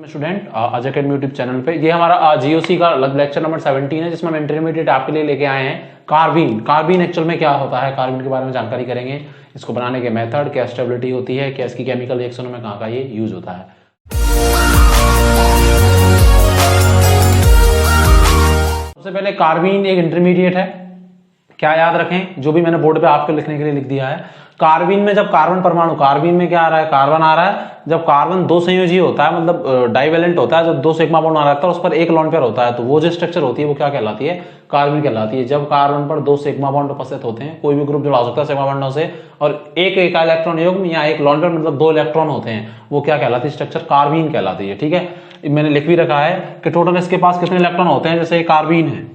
Student आज academy YouTube channel पे ये हमारा जीओसी का लेक्चर नंबर 17 है, जिसमें हम इंटरमीडिएट आपके लिए लेके आए हैं कार्बीन। कार्बीन एक्चुअल में क्या होता है, कार्बीन के बारे में जानकारी करेंगे, इसको बनाने के मेथड, क्या स्टेबिलिटी होती है, क्या इसकी केमिकल रिएक्शनों में कहाँ ये यूज होता है। सबसे पहले कार्बीन एक इंटरमीडिएट है, क्या याद रखें, जो भी मैंने बोर्ड पे आपको लिखने के लिए लिख दिया है। कार्बीन में जब कार्बन परमाणु, कार्बीन में क्या आ रहा है, कार्बन आ रहा है, जब कार्बन दो संयोजी होता है, मतलब डाइवेलेंट होता है, जब दो सिग्मा बॉन्ड आ रहा है उस पर एक लोन पेयर होता है, तो वो जो स्ट्रक्चर होती है वो क्या कहलाती है, कार्बन कहलाती है। जब कार्बन पर दो सिग्मा बॉन्ड उपस्थित होते हैं, कोई भी ग्रुप जुड़ा सकता है सिग्मा बॉन्डों से, और एक इलेक्ट्रॉन युग्म या एक लोन पेयर मतलब दो इलेक्ट्रॉन होते हैं, वो क्या कहलाती है, स्ट्रक्चर कार्बीन कहलाती है। ठीक है, मैंने लिख भी रखा है कि टोटल इसके पास कितने इलेक्ट्रॉन होते हैं। जैसे कार्बीन है,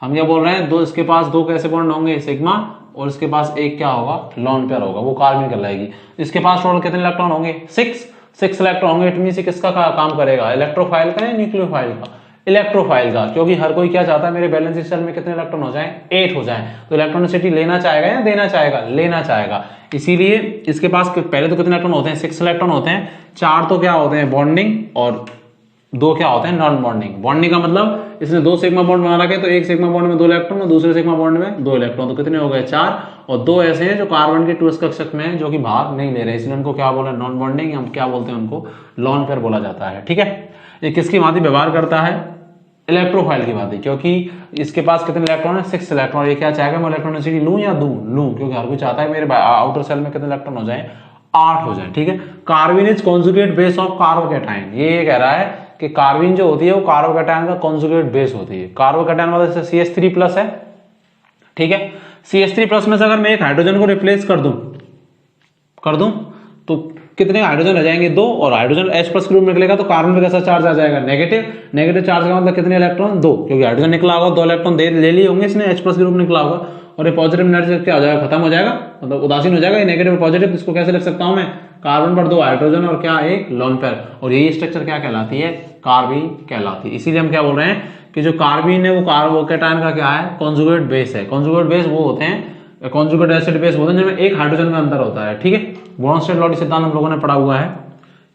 हम क्या बोल रहे हैं, दो इसके पास दो कैसे बॉन्ड होंगे, सिग्मा, और इसके पास एक क्या होगा, लोन पेयर होगा, वो कार्बन कहलाएगी। इसके पास टोटल कितने इलेक्ट्रॉन होंगे, 6 इलेक्ट्रॉन होंगे। इट मीन से किसका काम करेगा, इलेक्ट्रोफाइल का या न्यूक्लियोफाइल का, इलेक्ट्रोफाइल का, क्योंकि हर कोई क्या चाहता है मेरे बैलेंस शेल में कितने इलेक्ट्रॉन हो जाएं, 8 हो जाएं। तो इलेक्ट्रॉनिसिटी लेना चाहेगा या देना चाहेगा, लेना चाहेगा। इसीलिए इसके पास पहले तो कितने इलेक्ट्रॉन होते हैं, 6 इलेक्ट्रॉन होते हैं। 4 तो क्या होते हैं, बॉन्डिंग, और 2 क्या होते हैं, नॉन बॉन्डिंग। बॉन्डिंग का मतलब इसने 2 सिग्मा बॉन्ड बना रखे, तो एक सिग्मा बॉन्ड में 2 इलेक्ट्रॉन और दूसरे सिग्मा बॉन्ड में 2 इलेक्ट्रॉन, तो कितने हो गए, 4। और 2 ऐसे हैं जो कार्बन के 2s कक्षक में हैं, जो कि भाग नहीं ले रहे, इसलिए उनको क्या बोला, नॉन बॉन्डिंग, हम क्या बोलते हैं उनको, लोन पेयर बोला जाता है। ठीक है, ये किसकी भांति व्यवहार करता है, इलेक्ट्रोफाइल की भांति, क्योंकि इसके पास कितने इलेक्ट्रॉन है, 6 इलेक्ट्रॉन। ये क्या चाहेगा, मैं इलेक्ट्रॉनिसिटी लूं या दूं, क्योंकि हर कोई चाहता है मेरे आउटर सेल में कितने इलेक्ट्रॉन हो जाए, 8 हो जाए। ठीक है, carbon is conjugate base of carbocation. ये कह रहा है कि कार्बन जो होती है वो कार्बोकैटायन का कॉन्जुगेट बेस होती है। कार्बोकैटायन मतलब जैसे CH3+ है, ठीक है, CH3+ में से अगर मैं एक हाइड्रोजन को रिप्लेस कर दूं तो कितने हाइड्रोजन रह जाएंगे, 2, और हाइड्रोजन H+ ग्रुप निकलेगा तो कार्बन पे कैसा चार्ज आ जाएगा, नेगेटिव चार्ज का मतलब कितने इलेक्ट्रॉन, 2, क्योंकि हाइड्रोजन निकला होगा, 2 इलेक्ट्रॉन ले लिए होंगे इसने, H+ ग्रुप निकला होगा, और ये पॉजिटिव एनर्जी क्या हो जाएगा, खत्म हो जाएगा, मतलब उदासीन हो जाएगा। ये नेगेटिव और पॉजिटिव, इसको कैसे लिख सकता हूं मैं, कार्बन पर 2 हाइड्रोजन और क्या, एक लोन पेयर, और यही स्ट्रक्चर क्या कहलाती है, कार्बीन कहलाती है। इसीलिए हम क्या बोल रहे हैं कि जो कार्बीन है वो कार्बोकैटायन का क्या है, कॉन्जुगेट बेस है। कॉन्जुगेट बेस वो होते हैं, कॉन्जुगेट एसिड बेस होते हैं जिनमें एक हाइड्रोजन में अंतर होता है। ठीक है, ब्रोंस्टेड-लॉडी सिद्धांत हम लोगों ने पढ़ा हुआ है,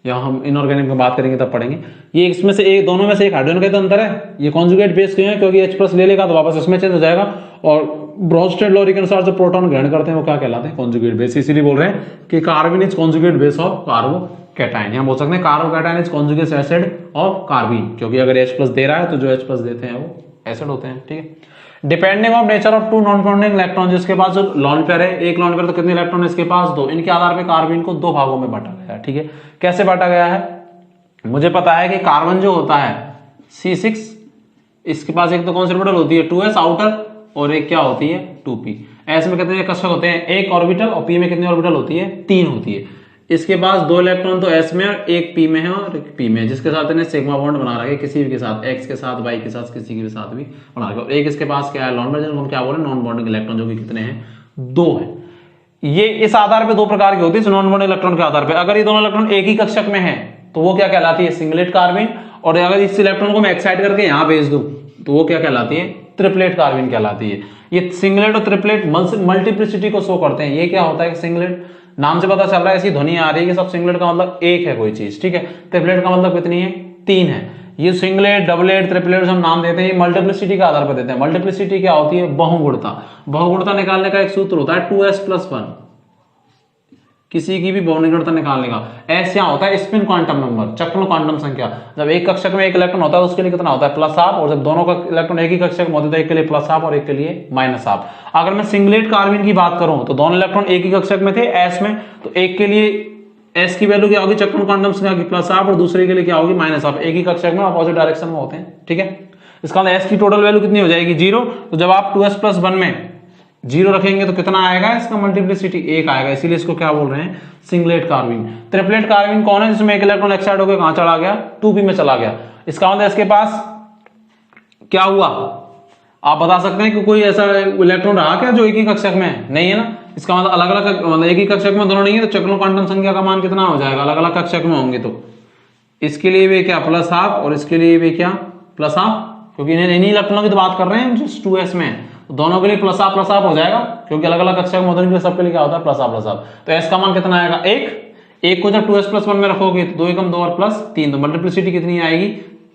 या हम इनऑर्गेनिक में बात करेंगे तब पढ़ेंगे। ये इसमें से एक, दोनों में से एक हाइड्रोजन का तो अंतर है। ये कॉन्जुगेट बेस क्यों है, क्योंकि H+ ले लेगा तो वापस इसमें चेंज हो जाएगा, और ब्रोंस्टेड-लॉडी के अनुसार जो प्रोटॉन ग्रहण करते हैं वो क्या कहलाते हैं, कॉन्जुगेट बेस। इसीलिए बोल रहे हैं कि carbon is conjugate base of carbocation. यहाँ बोल सकते हैं carbocation is conjugate acid of carbon, क्योंकि अगर H+ दे रहा है तो जो H+ देते हैं वो एसिड होते हैं। ठीक है, depending of nature of 2 non bonding electron, जिसके पास जो लोन पेयर है, एक लोन पेयर तो कितने इलेक्ट्रॉन है इसके पास, 2। इनके आधार पर कार्बन को 2 भागों में बांटा गया है। ठीक है, कैसे बांटा गया है, मुझे पता है कि कार्बन जो होता है C6, इसके पास एक तो कौन सी ऑर्बिटल होती है, 2s आउटर, और एक क्या होती है, 2p। s में कितने कक्षक होते हैं, एक ऑर्बिटल, और p में कितनी ऑर्बिटल होती है, 3 होती है। इसके पास 2 इलेक्ट्रॉन तो s में और एक p में है और एक p में है, जिसके साथ इन्हें सिग्मा बॉन्ड बना रखा है, किसी भी के साथ, x के साथ, y के साथ, किसी के साथ भी बना रखा है। और एक इसके पास क्या है, लोन पेयर, जिनको हम क्या बोल रहे हैं, नॉन बॉन्डिंग इलेक्ट्रॉन, जो कि कितने हैं, 2 है। ये इस आधार पे 2 प्रकार की होती है, नॉन बॉन्डिंग इलेक्ट्रॉन के आधार पे। अगर ये दोनों इलेक्ट्रॉन एक ही कक्षक में है तो वो क्या कहलाती है, सिंगलेट कार्बन, और अगर इस इलेक्ट्रॉन को मैं एक्साइट करके यहां भेज दूं तो वो क्या कहलाती है, ट्रिपलेट कार्बन कहलाती है। ये सिंगलेट और ट्रिपलेट मल्टीप्लिसिटी को शो करते हैं। ये क्या होता है, सिंगलेट नाम से पता चल रहा है, ऐसी ध्वनि आ रही है कि सब सिंगलेट का मतलब एक है कोई चीज, ठीक है, ट्रिपलेट का मतलब कितनी है, 3 है। ये सिंगलेट, डबलेट, ट्रिपलेट हम नाम देते हैं, ये मल्टीप्लिसिटी के आधार पर देते हैं। मल्टीप्लिसिटी क्या होती है, बहुगुणता। बहुगुणता निकालने का एक सूत्र होता है 2s+1, किसी की भी बहुगुणता निकालने का। S यहाँ होता है स्पिन क्वांटम नंबर, चक्रण क्वांटम संख्या। जब एक कक्षक में एक इलेक्ट्रॉन होता है उसके लिए कितना होता है, +12, और जब दोनों का इलेक्ट्रॉन एक ही कक्षक में होते हैं तो एक के लिए +12 और एक के लिए -12। अगर मैं सिंगलेट कार्बन की बात करूं तो दोनों इलेक्ट्रॉन एक ही कक्षक में थे S में, तो एक के लिए S की वैल्यू क्या होगी, चक्रण क्वांटम संख्या की +12, और दूसरे के लिए क्या होगी, -12। एक ही कक्षक में अपोजिट डायरेक्शन में होते हैं। ठीक है, इसका मतलब S की टोटल वैल्यू कितनी हो जाएगी, 0। तो जब आप 2s+1 में 0 रखेंगे तो कितना आएगा, इसका मल्टीप्लिसिटी 1 आएगा, इसीलिए इसको क्या बोल रहे हैं, सिंगलेट कार्बन। ट्रिपलेट कार्बन कौन है, जिसमें एक इलेक्ट्रॉन एक्साइड होकर कहां चला गया, 2p में चला गया। इसका मतलब इसके पास क्या हुआ, आप बता सकते हैं कि कोई ऐसा इलेक्ट्रॉन रहा क्या जो एक ही कक्षक में है, नहीं है ना। इसका मतलब अलग अलग, मतलब एक ही कक्षक में दोनों नहीं है, तो चक्रण क्वांटम संख्या का मान कितना हो जाएगा, अलग अलग कक्षक में होंगे तो इसके लिए भी क्या +12 और इसके लिए भी क्या +12, क्योंकि इन्हीं इलेक्ट्रॉनों की तो बात कर रहे हैं जो 2s में है, दोनों के लिए +12 हो जाएगा, क्योंकि अलग अलग कक्षक में होने के लिए सबके लिए क्या होता है +12। तो s का मान कितना आएगा, 1। एक को जब 2s+1 में रखोगे तो 2 एकम 2 और प्लस 3, तो मल्टीप्लिसिटी कितनी आएगी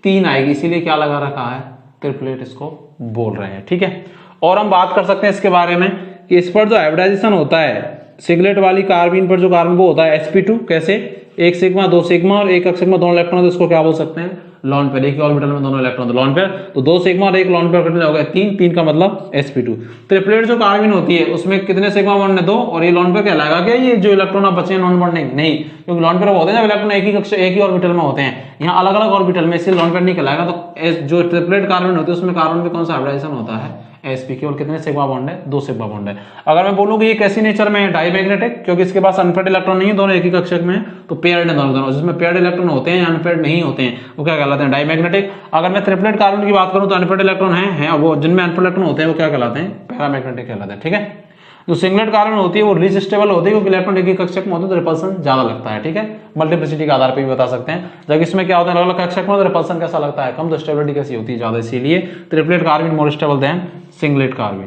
3 आएगी, इसीलिए क्या लगा रखा है ट्रिपलेट इसको बोल रहे हैं। ठीक है, और हम बात कर सकते हैं इसके बारे में कि इस पर जो हाइब्रिडाइजेशन होता है सिंगलेट वाली कार्बीन पर जो कार्बन वो होता है sp2, कैसे 1 सिग्मा 2 सिग्मा और 1 सिग्मा दोनों इलेक्ट्रॉन, तो इसको क्या बोल सकते हैं लॉन पेयर, एक ही ऑर्बिटल में दोनों इलेक्ट्रॉन, तो लॉन पेयर, तो 2 सिग्मा और 1 लॉन पेयर कितने हो गए 3, 3 का मतलब sp2। ट्रिपलेट जो कार्बन होती है उसमें कितने सिग्मा बॉन्ड है 2, और ये लॉन पेयर कहलाएगा क्या ये जो इलेक्ट्रॉन आप बचे हैं नॉन बॉन्डिंग नहीं, क्योंकि लॉन पेयर होते हैं जब इलेक्ट्रॉन एक ही कक्षा एक ही ऑर्बिटल में होते हैं, यहाँ अलग अलग ऑर्बिटल में, इसलिए लॉन पेयर नहीं कहलाएगा। तो जो ट्रिपलेट कार्बन होती है उसमें कार्बन पे कौन सा हाइब्रिडाइजेशन होता है sp की, और कितने सिग्मा बॉन्ड है 2 सिग्मा बॉन्ड है। अगर मैं बोलूं कि ये कैसी नेचर में है डाईमैग्नेटिक, क्योंकि इसके पास अनपेयर्ड इलेक्ट्रॉन नहीं है, दोनों एक ही कक्षक में है, तो पेयर्ड है दोनों, जिसमें पेयर्ड इलेक्ट्रॉन होते हैं अनपेयर्ड नहीं होते हैं वो क्या कहलाते हैं डाईमैग्नेटिक। अगर मैं ट्रिपलेट कार्बन की बात करूं तो अनपेयर्ड इलेक्ट्रॉन है वो जिनमें अनपेयर्ड इलेक्ट्रॉन होते हैं वो क्या कहलाते हैं पैरामैग्नेटिक कहलाते हैं। ठीक है, जो सिंगलेट कार्बन होती है वो लीस्ट स्टेबल होती है क्योंकि इलेक्ट्रॉन एक ही कक्षक में होते हैं तो रिपल्सन ज्यादा लगता है। ठीक है, मल्टीप्लिसिटी के आधार पर भी बता सकते हैं, जबकि इसमें क्या होता है अलग अलग कक्षक में तो रिपल्सन कैसा लगता है कम, तो स्टेबिलिटी कैसी होती है ज्यादा, इसीलिए triplet carbon more stable then singlet carbon.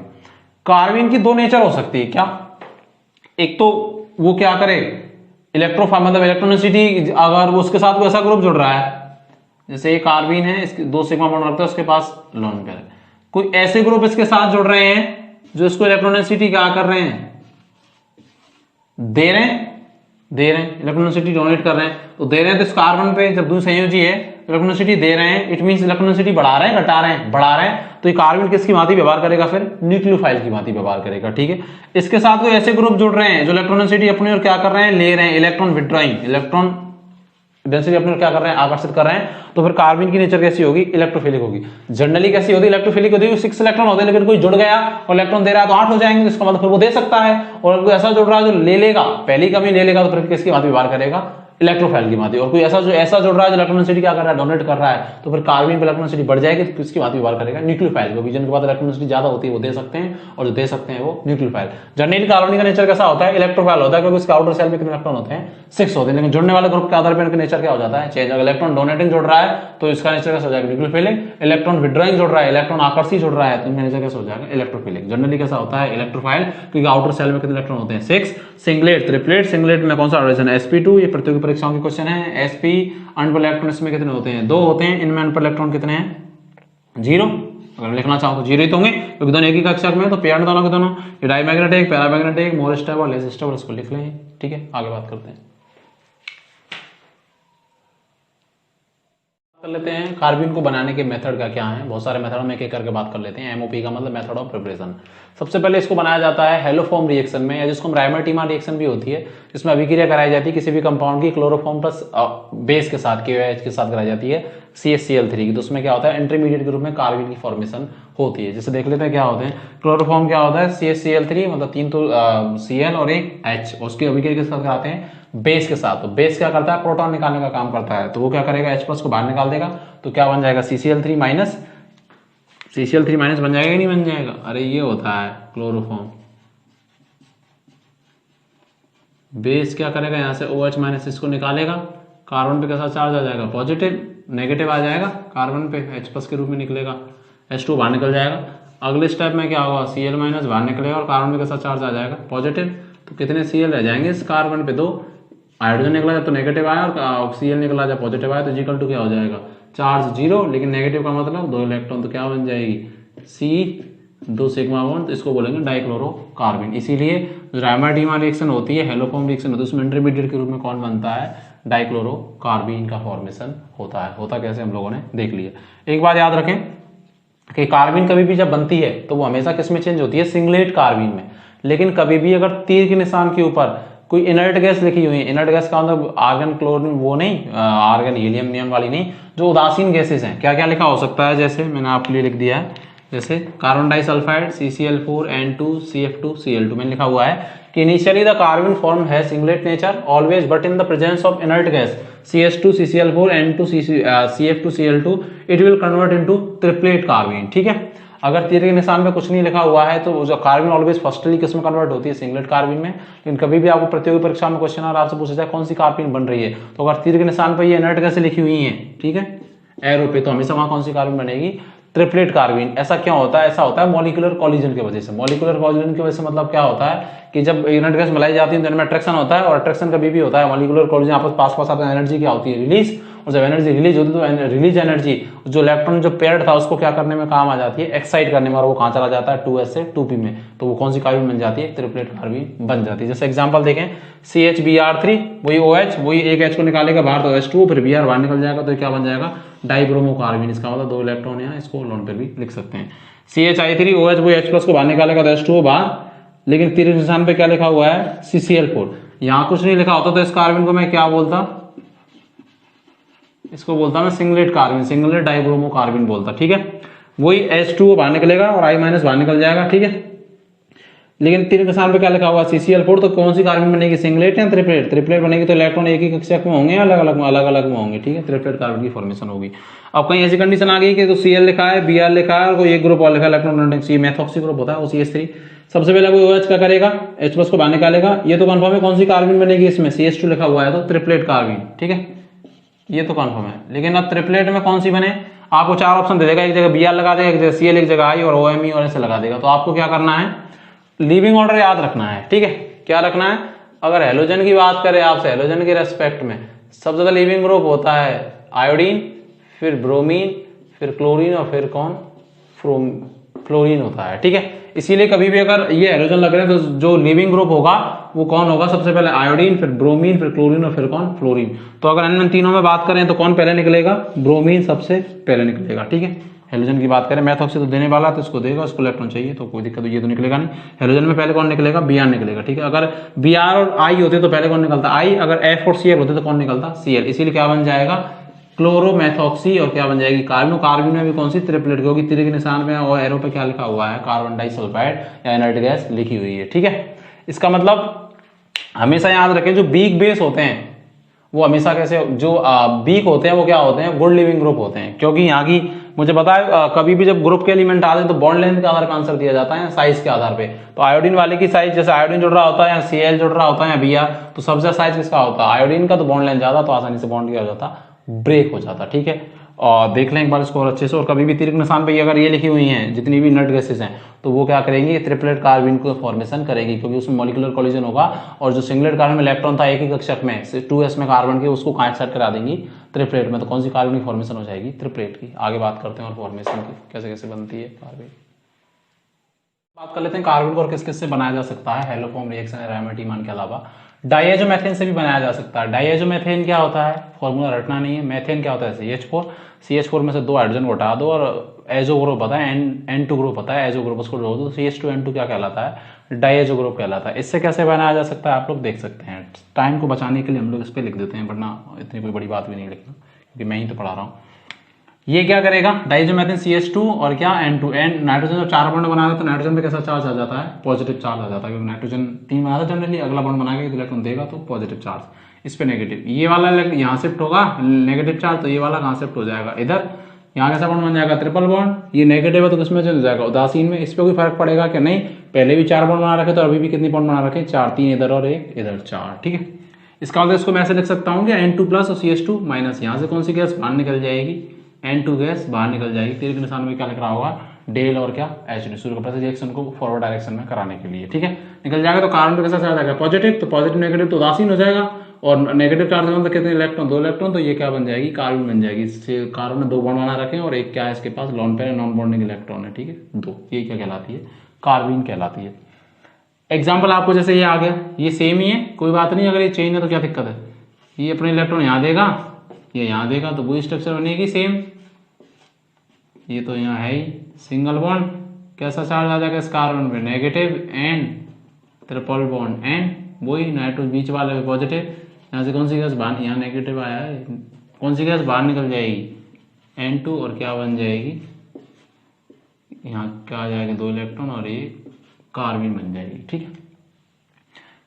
Carbon की दो नेचर हो सकती है क्या, एक तो वो क्या करे इलेक्ट्रोफाइल मतलब इलेक्ट्रोनिसिटी, अगर वो उसके साथ कोई ऐसा ग्रुप जुड़ रहा है जैसे ये कार्बन है इसके 2 सिग्मा बॉन्ड रखता है उसके पास लॉन पेयर है, कोई ऐसे ग्रुप इसके साथ जुड़ रहे हैं जो इसको इलेक्ट्रोनिसिटी क्या कर रहे हैं दे रहे हैं इलेक्ट्रोनिसिटी डोनेट कर रहे हैं, तो दे रहे हैं तो इस कार्बन पे जब दो संयोजी है इलेक्ट्रोनिसिटी दे रहे हैं, इट मींस इलेक्ट्रोनिसिटी बढ़ा रहे हैं घटा रहे हैं बढ़ा रहे हैं, तो ये कार्बन किसकी भांति व्यवहार करेगा फिर न्यूक्लियोफाइल की भांति व्यवहार करेगा। ठीक है, इसके साथ कोई ऐसे ग्रुप जुड़ रहे हैं जो इलेक्ट्रोनिसिटी अपनी और क्या कर रहे हैं ले रहे हैं, इलेक्ट्रॉन विड्रॉइंग, इलेक्ट्रॉन डेंसिटी अपने क्या कर रहे हैं आकर्षित कर रहे हैं, तो फिर कार्बन की नेचर कैसी होगी इलेक्ट्रोफिलिक होगी। जनरली कैसी होती है इलेक्ट्रोफिलिक होती है 6 इलेक्ट्रॉन होते हैं, लेकिन कोई जुड़ गया और इलेक्ट्रॉन दे रहा है तो 8 हो जाएंगे, इसका मतलब फिर वो दे सकता है, और कोई ऐसा जुड़ रहा है जो ले लेगा पहली कमी ले लेगा तो फिर किसकी भांति व्यवहार करेगा इलेक्ट्रोफाइल की भांति, और कोई ऐसा जुड़ रहा है जो इलेक्ट्रोनिसिटी क्या कर रहा है डोनेट कर रहा है, तो फिर कार्बन पे इलेक्ट्रोनिसिटी बढ़ जाएगी तो किसकी भांति व्यवहार करेगा न्यूक्लियोफाइल, क्योंकि जिनके पास इलेक्ट्रोनिसिटी ज्यादा होती है वो दे सकते हैं और जो दे सकते हैं वो न्यूक्लियोफाइल। जनरली कार्बन का नेचर कैसा होता है इलेक्ट्रोफाइल होता है, क्योंकि उसके आउटर सेल में कितने इलेक्ट्रॉन होते हैं 6 होते हैं, लेकिन जुड़ने वाले ग्रुप के आधार पर इनका नेचर क्या हो जाता है चेंज। अगर इलेक्ट्रॉन डोनेटिंग जुड़ रहा है तो इसका नेचर कैसा हो जाएगा न्यूक्लियोफिलिक, इलेक्ट्रॉन विड्रॉइंग जुड़ रहा है इलेक्ट्रॉन आकर्षित जुड़ रहा है तो इनका नेचर कैसा हो जाएगा इलेक्ट्रोफिलिक। जनरली कैसा होता है इलेक्ट्रोफाइल, क्योंकि आउटर सेल में कितने इलेक्ट्रॉन होते हैं 6। सिंगलेट ट्रिपलेट, सिंगलेट में कौन सा हाइड्रोजन है sp2, ये प्रतियोगी परीक्षाओं के क्वेश्चन है। sp अनपेयर्ड इलेक्ट्रॉन इसमें कितने होते हैं 2 होते हैं, इनमें अनपेयर्ड इलेक्ट्रॉन कितने हैं 0, अगर मैं लिखना चाहूं तो 0 ही तो होंगे क्योंकि दोनों एक ही कक्षक में, तो पेयर्ड दोनों के दोनों, ये diamagnetic paramagnetic more stable less stable, इसको लिख लें। ठीक है, आगे बात करते हैं, कर लेते हैं कार्बन को बनाने के मेथड का क्या है। बहुत सारे मेथड में एक एक करके बात कर लेते हैं। एमओपी का मतलब मेथड ऑफ प्रिपरेशन। सबसे पहले इसको बनाया जाता है हेलोफॉर्म रिएक्शन में, या जिसको राइमर-टीमर रिएक्शन भी होती है, जिसमें अभिक्रिया कराई जाती है किसी भी कंपाउंड की क्लोरोफॉर्म प्लस बेस के साथ KOH के साथ कराई जाती है CH_Cl3 की। तो उसमें क्या होता है इंटरमीडिएट ग्रुप में कार्बन की फॉर्मेशन होती है। जैसे देख लेते हैं क्या होते हैं। क्लोरोफॉर्म क्या होता है CH_Cl3 मतलब 3 तो Cl और एक H, उसकी अभिक्रिया के साथ कराते हैं बेस के साथ। तो बेस क्या करता है प्रोटॉन निकालने का काम करता है, तो वो क्या करेगा H+ को बाहर निकाल देगा, तो क्या बन जाएगा CCl3 माइनस बन जाएगा कि नहीं बन जाएगा। अरे ये होता है क्लोरोफॉर्म। बेस क्या करेगा यहाँ से OH माइनस इसको निकालेगा, कार्बन पे कैसा चार्ज आ जाएगा पॉजिटिव, नेगेटिव आ जाएगा कार्बन पे H+ के रूप में निकलेगा, H2 बाहर निकल जाएगा। अगले स्टेप में क्या होगा Cl माइनस बाहर निकलेगा और कार्बन पे कैसा चार्ज आ जाएगा पॉजिटिव, तो कितने Cl रह जाएंगे इस कार्बन पे 2, हाइड्रोजन निकला जाए तो नेगेटिव आया और Cl निकला जाए पॉजिटिव आया तो इक्वल टू क्या हो जाएगा चार्ज 0, लेकिन नेगेटिव का मतलब 2 इलेक्ट्रॉन, तो क्या बन जाएगी C 2 सिग्मा बॉन्ड, तो इसको बोलेंगे डाइक्लोरोकार्बन। इसीलिए जो राइमर-टीमर रिएक्शन होती है हेलोफॉर्म रिएक्शन होती है उसमें इंटरमीडिएट के रूप में कौन बनता है डाइक्लोरोकार्बन का फॉर्मेशन होता है। होता कैसे हम लोगों ने देख लिया। एक बात याद रखें कि कार्बन कभी भी जब बनती है तो वो हमेशा किस में चेंज होती है सिंगलेट कार्बन में, लेकिन कभी भी अगर तीर के निशान के ऊपर कोई इनर्ट गैस लिखी हुई है, इनर्ट गैस का मतलब आर्गन क्लोरीन वो नहीं, आर्गन हीलियम नियम वाली नहीं, जो उदासीन गैसेस हैं, क्या क्या लिखा हो सकता है, जैसे मैंने आपके लिए लिख दिया है, जैसे कार्बन डाइसल्फाइड CCl4N2Cl2 मैंने लिखा हुआ है कि इनिशियली द कार्बन फॉर्म है singlet nature always but in the presence of inert gas CH2CCl4N2CF2Cl2 it will convert into triplet carbon. ठीक है, अगर तीर के निशान पे कुछ नहीं लिखा हुआ है तो जो कार्बन ऑलवेज फर्स्टली किस में कन्वर्ट होती है सिंगलेट कार्बन में। लेकिन कभी भी आपको प्रतियोगी परीक्षा में क्वेश्चन और आपसे पूछा जाए कौन सी कार्बन बन रही है, तो अगर तीर के निशान पे ये इनर्ट गैसें लिखी हुई हैं, ठीक है, एरो पे, तो हमेशा वहां कौन सी कार्बन बनेगी ट्रिपलेट कार्बीन। ऐसा क्यों होता है? ऐसा होता है मॉलिक्यूलर कॉलिजन की वजह से। मॉलिक्यूलर कॉलिजन की वजह से मतलब क्या होता है कि जब इनर्ट गैस मिलाई जाती है तो इनमें अट्रैक्शन होता है, और अट्रैक्शन कभी भी होता है मॉलिक्यूलर कॉलिजन आपस पास आते हैं, एनर्जी क्या होती है? रिलीज। और जब एनर्जी रिलीज होती है तो रिलीज एनर्जी जो इलेक्ट्रॉन जो पेयर्ड था उसको क्या करने में काम आ जाती है? एक्साइट करने में, और वो कहां चला जाता है? 2s से 2p में। तो वो कौन सी कार्बन बन जाती है? ट्रिपलेट कार्बन बन जाती है। जैसे एग्जांपल देखें, CHBr3 वही OH, वही एक H को निकालेगा बाहर तो H2, फिर Br बाहर निकल जाएगा तो क्या बन जाएगा? Dibromo carbon. इसका मतलब 2 इलेक्ट्रॉन यहाँ, इसको लोन पर भी लिख सकते हैं। CHI3 OH वही H+ को बाहर निकालेगा तो H2O बाहर, लेकिन तीर निशान पे क्या लिखा हुआ है? CCl4। यहाँ कुछ नहीं लिखा होता तो इस कार्बन को मैं क्या बोलता? इसको बोलता मैं singlet carbon, singlet dibromo carbon बोलता। ठीक है, वही H2O बाहर निकलेगा और I- बाहर निकल जाएगा। ठीक है, लेकिन तीर निशान पे क्या लिखा हुआ? CCl4। तो कौन सी कार्बन बनेगी? सिंगलेट या ट्रिपलेट? ट्रिपलेट बनेगी तो इलेक्ट्रॉन एक ही कक्षक में होंगे या अलग अलग में होंगे। ठीक है, ट्रिपलेट कार्बन की फॉर्मेशन होगी। अब कहीं ऐसी कंडीशन आ गई कि तो Cl लिखा है, Br लिखा है और कोई एक ग्रुप और लिखा है इलेक्ट्रॉन, ये मेथॉक्सी ग्रुप होता है, वो CH3। सबसे पहले कोई OH क्या करेगा? H+ को बाहर निकालेगा। ये तो कंफर्म है कौन सी कार्बन बनेगी? इसमें CH2 लिखा हुआ है तो ट्रिपलेट कार्बन। ठीक है, ये तो कंफर्म है। लेकिन अब ट्रिपलेट में कौन सी बने? आपको 4 ऑप्शन दे देगा, एक जगह Br लगा देगा, एक जगह Cl, एक जगह I और OMe और ऐसे लगा देगा। तो आपको क्या करना है? लीविंग ऑर्डर याद रखना है। ठीक है, क्या रखना है? अगर हेलोजन की बात करें आपसे, हेलोजन के रेस्पेक्ट में सबसे ज्यादा लीविंग ग्रुप होता है आयोडीन, फिर ब्रोमीन, फिर क्लोरीन और फिर कौन? फ्लोरीन होता है। ठीक है, इसीलिए कभी भी अगर ये हेलोजन लग रहे हैं तो जो लीविंग ग्रुप होगा वो कौन होगा? सबसे पहले आयोडीन, फिर ब्रोमीन, फिर क्लोरीन और फिर कौन? फ्लोरीन। तो अगर इन तीनों में बात करें तो कौन पहले निकलेगा? ब्रोमीन सबसे पहले निकलेगा। ठीक है, हेलोजन की बात करें, मैथॉक्सी तो देने वाला तो इसको देगा, उसको इलेक्ट्रॉन चाहिए तो कोई दिक्कत, ये तो निकलेगा नहीं। हेलोजन में पहले कौन निकलेगा? Br निकलेगा। ठीक है, अगर Br और I होते तो पहले कौन निकलता? I। अगर F और Cl होते तो कौन निकलता? Cl। इसीलिए क्या बन जाएगा? क्लोरोमेथॉक्सी। और क्या बन जाएगी? कार्बन। कार्बन में भी कौन सी? ट्रिपलेट की होगी। तीर के निशान में और एरो पे क्या लिखा हुआ है? कार्बन डाइसल्फाइड या इनर्ट गैस लिखी हुई है। ठीक है, इसका मतलब हमेशा याद रखें जो वीक बेस होते हैं वो हमेशा कैसे, जो वीक होते हैं वो क्या होते हैं? गुड लिविंग ग्रुप होते हैं। क्योंकि यहाँ की मुझे पता है कभी भी जब ग्रुप के एलिमेंट आते हैं तो बॉन्ड लेंथ के आधार पर आंसर दिया जाता है, साइज के आधार पे। तो आयोडीन वाले की साइज, जैसे आयोडीन जुड़ रहा होता है या Cl जुड़ रहा होता है या Br, तो सबसे ज्यादा साइज किसका होता है? आयोडीन का। तो बॉन्ड लेंथ ज्यादा तो आसानी से बॉन्ड किया हो जाता, ब्रेक हो जाता। ठीक है, और देख लें एक बार इसको और अच्छे से। और कभी भी तीर के निशान पे अगर ये लिखी हुई हैं जितनी भी नट गैसेस हैं तो वो क्या करेंगी? ट्रिपलेट कार्बन को फॉर्मेशन करेगी, क्योंकि उसमें मॉलिक्यूलर कॉलिजन होगा और जो सिंगलेट कार्बन में इलेक्ट्रॉन था एक ही कक्षक में 2s में कार्बन के, उसको कहाँ सेट करा देंगी? ट्रिपलेट में। तो कौन सी कार्बन की फॉर्मेशन हो जाएगी? ट्रिपलेट की। आगे बात करते हैं और फॉर्मेशन की कैसे कैसे बनती है कार्बन। बात कर लेते हैं कार्बन को और किस किस से बनाया जा सकता है हेलोफॉर्म रिएक्शन या रायमेटिमान के अलावा। डाइएजोमेथेन से भी बनाया जा सकता है। डाइएजोमेथेन क्या होता है? फॉर्मूला रटना नहीं है। मेथेन क्या होता है? CH4। CH4 में से 2 हाइड्रोजन को हटा दो और एजो ग्रुप होता है, N2 ग्रुप होता है, एजो ग्रुप उसको जोड़ दो, CH2N2 क्या कहलाता है? डाइएजो ग्रुप कहलाता है। इससे कैसे बनाया जा सकता है आप लोग देख सकते हैं। टाइम को बचाने के लिए हम लोग इस पर लिख देते हैं, वरना इतनी कोई बड़ी बात भी नहीं लिखना, क्योंकि मैं ही तो पढ़ा रहा हूँ। ये क्या करेगा? डाइएजोमेथेन CH2 और क्या? N2। नाइट्रोजन जब 4 बॉन्ड बना रहा है तो नाइट्रोजन पे कैसा चार्ज आ जाता है? पॉजिटिव चार्ज आ जाता है, क्योंकि नाइट्रोजन 3 बनाता है जनरली, अगला बॉन्ड बनाएगा तो इलेक्ट्रॉन देगा तो पॉजिटिव चार्ज, इस पे नेगेटिव। ये वाला यहाँ शिफ्ट होगा नेगेटिव चार्ज, तो ये वाला कहाँ शिफ्ट हो जाएगा? इधर। यहाँ कैसा बॉन्ड बन जाएगा? Triple bond. ये नेगेटिव है तो किसमें चेंज हो जाएगा? उदासीन में। इस पर कोई फर्क पड़ेगा क्या? नहीं। पहले भी 4 बॉन्ड बना रखे तो अभी भी कितनी बॉन्ड बना रखे? 4। 3 इधर और 1 इधर, 4। ठीक है, इसका मतलब इसको मैं ऐसे लिख सकता हूँ कि N2 प्लस और CH2 माइनस। यहाँ से कौन सी गैस बाहर निकल जाएगी? N2 गैस बाहर निकल जाएगी। तीर के निशान में क्या लिख रहा होगा? डेल और क्या? H। सूर्य का रिएक्शन को फॉरवर्ड डायरेक्शन में कराने के लिए। ठीक है, निकल जाएगा तो कार्बन पे कैसा चार्ज आएगा? पॉजिटिव। तो पॉजिटिव नेगेटिव तो उदासीन हो जाएगा, और नेगेटिव चार्ज मतलब कितने इलेक्ट्रॉन? 2 इलेक्ट्रॉन। तो ये क्या बन जाएगी? कार्बन बन जाएगी। इससे कार्बन में 2 बॉन्ड बना रखे हैं और एक क्या है इसके पास? Lone pair non bonding electron है। ठीक है, 2। ये क्या कहलाती है? कार्बन कहलाती है। एग्जाम्पल आपको जैसे ये आ गया, ये सेम ही है, कोई बात नहीं। अगर ये चेंज है तो क्या दिक्कत है? ये अपने इलेक्ट्रॉन यहाँ देगा, ये यहाँ देगा, तो वही स्ट्रक्चर बनेगी सेम। ये तो यहाँ है ही सिंगल बॉन्ड, कैसा चार्ज आ जाएगा इस कार्बन पे? Negative. N triple bond N, वही नाइट्रोजन बीच वाले पे पॉजिटिव। यहाँ से कौन सी गैस बाहर? यहाँ नेगेटिव आया है, कौन सी गैस बाहर निकल जाएगी? N2। और क्या बन जाएगी? यहाँ क्या आ जाएगा? 2 इलेक्ट्रॉन और एक कार्बन बन जाएगी। ठीक है,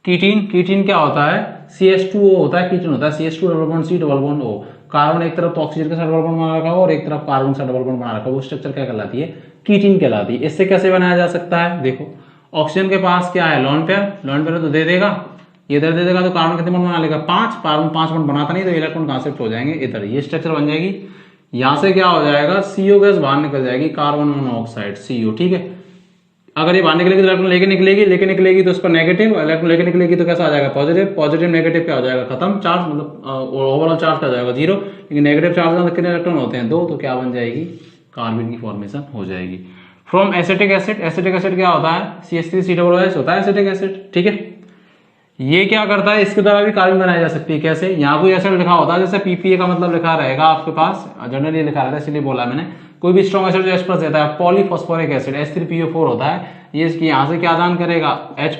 कीटीन। कीटीन क्या होता है? CH2O होता है, कीटीन होता है CH2 double bond C double bond O। Carbon एक तरफ तो ऑक्सीजन के साथ डबल बॉन्ड बना रखा हो और एक तरफ कार्बन से डबल बॉन्ड बना रखा हो, वो स्ट्रक्चर क्या कहलाती है? कीटीन कहलाती है। इससे कैसे बनाया जा सकता है? देखो, ऑक्सीजन के पास क्या है? Lone pair. लोन पेयर तो दे देगा, ये इधर दे देगा तो कार्बन कितने बॉन्ड बना लेगा? 5। कार्बन 5 बॉन्ड बनाता नहीं तो इलेक्ट्रॉन कहाँ शिफ्ट हो जाएंगे? इधर। ये स्ट्रक्चर बन जाएगी यहां से क्या हो जाएगा, CO गैस बाहर निकल जाएगी, कार्बन मोनोऑक्साइड CO, ठीक है। अगर ये बाहर निकलेगी तो इलेक्ट्रॉन लेके निकलेगी तो उस पर नेगेटिव, इलेक्ट्रॉन लेके निकलेगी तो कैसा आ जाएगा, पॉजिटिव, पॉजिटिव नेगेटिव क्या हो जाएगा, खत्म चार्ज, मतलब ओवरऑल चार्ज क्या हो जाएगा, 0। लेकिन नेगेटिव चार्ज में कितने इलेक्ट्रॉन होते हैं, 2, तो क्या बन जाएगी, कार्बन की फॉर्मेशन हो जाएगी। From acetic acid, acetic acid क्या होता है, CH3COOH होता है एसिटिक एसिड, ठीक है। ये क्या करता है, इसके द्वारा भी कार्बन बनाई जा सकती है, कैसे, यहाँ कोई एसिड लिखा होता है, जैसे PPA का मतलब लिखा रहेगा आपके पास, जनरली लिखा रहता है इसलिए बोला मैंने। कोई भी स्ट्रॉन्ग एसिड जो H+ देता है, पॉलीफॉस्फोरिक एसिड H3PO4 होता है, ये इसकी यहाँ से क्या दान करेगा, H+,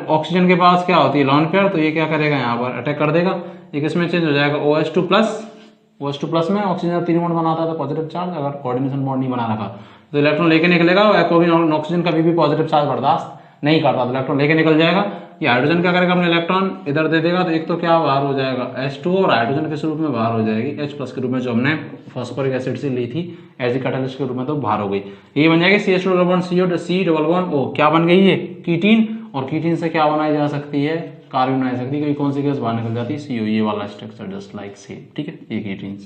ऑक्सीजन के पास क्या होती है लॉन पेयर, तो ये क्या करेगा यहाँ पर अटैक कर देगा, ये किसमें चेंज हो जाएगा, OH2+ में ऑक्सीजन 3 बॉन्ड बनाता है तो पॉजिटिव चार्ज, अगर कोऑर्डिनेशन बॉन्ड नहीं बना रखा तो इलेक्ट्रॉन लेके निकलेगा, ऑक्सीजन कभी भी पॉजिटिव चार्ज बर्दाश्त नहीं करता, तो इलेक्ट्रॉन लेके निकल जाएगा। ये हाइड्रोजन क्या करेगा, अपने इलेक्ट्रॉन इधर दे देगा, तो एक तो क्या बाहर हो जाएगा H2 और हाइड्रोजन किस रूप में बाहर हो जाएगी, H+ के रूप में, जो हमने फॉस्फोरिक एसिड से ली थी एज ए कैटालिस्ट के रूप में, तो बाहर हो गई। ये बन जाएगी CH2 क्या बन गई है, कीटीन, और कीटीन से क्या बनाई जा सकती है, कार्बन बनाई सकती है, क्योंकि कौन सी गैस बाहर निकल जाती है, CO, ये वाला स्ट्रक्चर जस्ट लाइक सेम, ठीक है, ये ketene.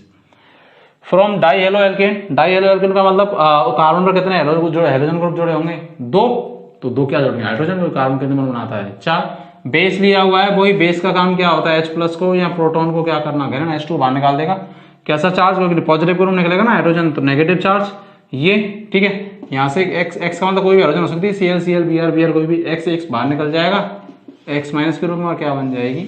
From dihaloalkane, dihaloalkane का मतलब कार्बन पर कितने हेलो जुड़े, हाइड्रोजन ग्रुप जुड़े होंगे, 2, तो 2 क्या जुड़ेंगे, हाइड्रोजन, को कार्बन कितने बॉन्ड बनाता है, 4। बेस लिया हुआ है, वही बेस का काम क्या होता है, H+ को या प्रोटॉन को क्या करना है, H2 बाहर निकाल देगा, कैसा चार्ज, क्योंकि पॉजिटिव ग्रुप निकलेगा ना हाइड्रोजन, तो नेगेटिव चार्ज, ये, ठीक है। यहाँ से X का मतलब कोई भी हाइड्रोजन हो सकती है, Cl, Br कोई भी, X बाहर निकल जाएगा X- के रूप में, और क्या बन जाएगी,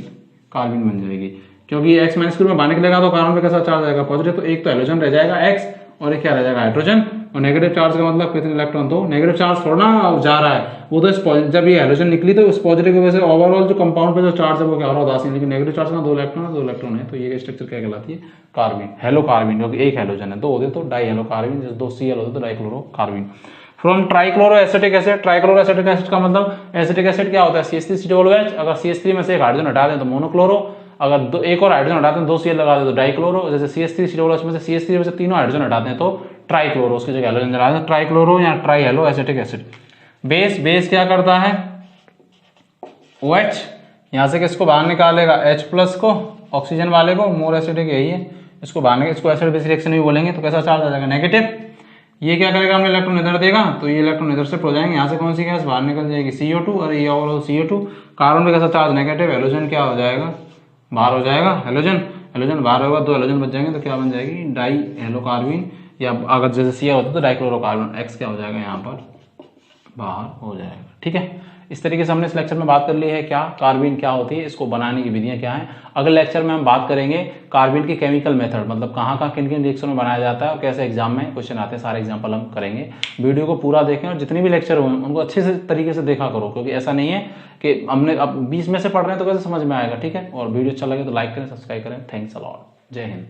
कार्बन बन जाएगी, क्योंकि X- के रूप में बाहर निकलेगा तो कार्बन पे कैसा चार्ज आएगा, पॉजिटिव, तो एक तो हाइड्रोजन रह जाएगा X, और एक क्या रह जाएगा, हाइड्रोजन। और नेगेटिव चार्ज का मतलब कितने इलेक्ट्रॉन, तो नेगेटिव चार्ज थोड़ा ना जा रहा है, वो तो जब ये हाइड्रोजन निकली तो उस पॉजिटिव की वजह से ओवरऑल जो कंपाउंड पे जो चार्ज है वो क्या हो रहा है, उदासीन, लेकिन नेगेटिव चार्ज में 2 इलेक्ट्रॉन है, तो ये स्ट्रक्चर क्या कहलाती है, कार्बन, हेलो कार्बन, क्योंकि एक हाइड्रोजन है, 2 होते तो डाई हेलो कार्बन, 2 Cl होते तो dichloro carbon. From trichloro acetic acid, trichloro acetic acid का मतलब, एसिटिक एसिड क्या होता है, CH3COOH, अगर CH3 में से एक हाइड्रोजन हटा दें तो मोनोक्लोरो, अगर एक और हाइड्रोजन हटाते हैं 2 Cl लगा दें तो डाइक्लोरो, जैसे CH3COOH में से CH3 में से तीनों हाइड्रोजन हटाते हैं तो ट्राइक्लोरो, उसकी जगह हेलोजन लगाते हैं, ट्राइक्लोरो या try hello acetic acid. Base क्या करता है, OH, यहाँ से किसको बाहर निकालेगा, H+ को, ऑक्सीजन वाले को, मोर एसिडिक यही है, इसको बाहर, इसको एसिड बेस रिएक्शन भी बोलेंगे, तो कैसा चार्ज आ जाएगा, नेगेटिव। ये क्या करेगा, हमने इलेक्ट्रॉन इधर देगा तो ये इलेक्ट्रॉन इधर शिफ्ट हो जाएंगे, यहाँ से कौन सी गैस बाहर निकल जाएगी, CO2, और ये ओवरऑल CO2, कार्बन पे कैसा चार्ज, नेगेटिव, हेलोजन क्या हो जाएगा, बाहर हो जाएगा, हेलोजन बाहर होगा, 2 हेलोजन बच जाएंगे, तो क्या बन जाएगी, डाई हेलो कार्बन, या अगर जैसे Cl होता तो डाइक्लोरो कार्बन, X क्या हो जाएगा, यहाँ पर बाहर हो जाएगा, ठीक है। इस तरीके से हमने इस लेक्चर में बात कर ली है, क्या कार्बन क्या होती है, इसको बनाने की विधियां क्या हैं। अगले लेक्चर में हम बात करेंगे कार्बन की केमिकल मेथड, मतलब कहाँ किन किन रिएक्शन में बनाया जाता है और कैसे एग्जाम में क्वेश्चन आते हैं, सारे एग्जाम्पल हम करेंगे। वीडियो को पूरा देखें और जितने भी लेक्चर हुए उनको अच्छे से तरीके से देखा करो, क्योंकि ऐसा नहीं है कि हमने अब 20 में से पढ़ रहे हैं तो कैसे समझ में आएगा, ठीक है। और वीडियो अच्छा लगे तो लाइक करें, सब्सक्राइब करें। थैंक्स अ लॉट, जय हिंद।